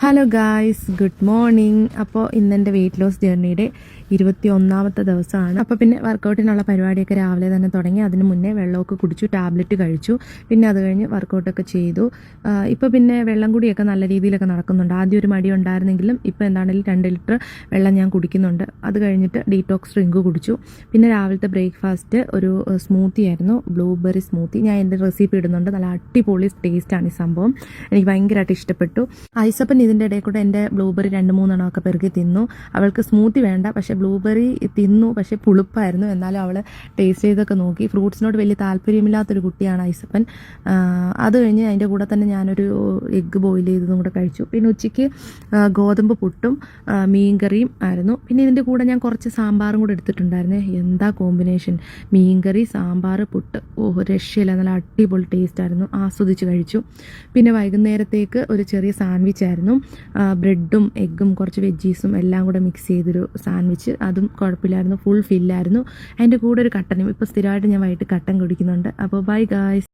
Hello guys, good morning. അപ്പോൾ ഇന്നെൻ്റെ weight loss ജേർണിയുടെ 21ാമത്തെ ദിവസമാണ്. അപ്പോൾ പിന്നെ വർക്കൗട്ടിനുള്ള പരിപാടിയൊക്കെ രാവിലെ തന്നെ തുടങ്ങി. അതിന് മുന്നേ വെള്ളമൊക്കെ കുടിച്ചു, ടാബ്ലറ്റ് കഴിച്ചു, പിന്നെ അത് കഴിഞ്ഞ് വർക്കൗട്ടൊക്കെ ചെയ്തു. ഇപ്പോൾ പിന്നെ വെള്ളം കുടിയൊക്കെ നല്ല രീതിയിലൊക്കെ നടക്കുന്നുണ്ട്. ആദ്യം ഒരു മടി ഉണ്ടായിരുന്നെങ്കിലും ഇപ്പോൾ എന്താണെങ്കിലും 2 ലിറ്റർ വെള്ളം ഞാൻ കുടിക്കുന്നുണ്ട്. അത് കഴിഞ്ഞിട്ട് ഡീറ്റോക്സ് ഡ്രിങ്ക് കുടിച്ചു. പിന്നെ രാവിലത്തെ ബ്രേക്ക്ഫാസ്റ്റ് ഒരു സ്മൂത്തി ആയിരുന്നു, ബ്ലൂബെറി സ്മൂത്തി. ഞാൻ എൻ്റെ റെസിപ്പി ഇടുന്നുണ്ട്. നല്ല അടിപൊളി ടേസ്റ്റാണ് ഈ സംഭവം, എനിക്ക് ഭയങ്കരമായിട്ട് ഇഷ്ടപ്പെട്ടു. ഐസപ്പൻ ഇതിൻ്റെ ഇടയിൽ കൂടെ എൻ്റെ ബ്ലൂബെറി 2-3 എണ്ണമൊക്കെ പെറുക്കി തിന്നു. അവൾക്ക് സ്മൂത്തി വേണ്ട, പക്ഷേ ബ്ലൂബെറി തിന്നു, പക്ഷേ പുളിപ്പായിരുന്നു. എന്നാലും അവൾ ടേസ്റ്റ് ചെയ്തൊക്കെ നോക്കി. ഫ്രൂട്ട്സിനോട് വലിയ താല്പര്യമില്ലാത്തൊരു കുട്ടിയാണ് ഐസപ്പൻ. അത് കഴിഞ്ഞ് അതിൻ്റെ കൂടെ തന്നെ ഞാനൊരു എഗ്ഗ് ബോയിൽ ചെയ്തതും കൂടെ കഴിച്ചു. പിന്നെ ഉച്ചയ്ക്ക് ഗോതമ്പ് പുട്ടും മീൻകറിയും ആയിരുന്നു. പിന്നെ ഇതിൻ്റെ കൂടെ ഞാൻ കുറച്ച് സാമ്പാറും കൂടെ എടുത്തിട്ടുണ്ടായിരുന്നു. എന്താ കോമ്പിനേഷൻ! മീൻകറി, സാമ്പാർ, പുട്ട്, രക്ഷയില്ല, നല്ല അടിപൊളി ടേസ്റ്റായിരുന്നു. ആസ്വദിച്ച് കഴിച്ചു. പിന്നെ വൈകുന്നേരത്തേക്ക് ഒരു ചെറിയ സാൻഡ്വിച്ച് ആയിരുന്നു. ബ്രെഡും എഗ്ഗും കുറച്ച് വെജീസും എല്ലാം കൂടെ മിക്സ് ചെയ്തൊരു സാൻഡ്വിച്ച്. അതും കുഴപ്പമില്ലായിരുന്നു, ഫുൾ ഫില്ലായിരുന്നു. അതിൻ്റെ കൂടെ ഒരു കട്ടനും. ഇപ്പോൾ സ്ഥിരമായിട്ട് ഞാൻ വൈകിട്ട് കട്ടൻ കുടിക്കുന്നുണ്ട്. അപ്പോൾ ബൈ ഗായ്സ്.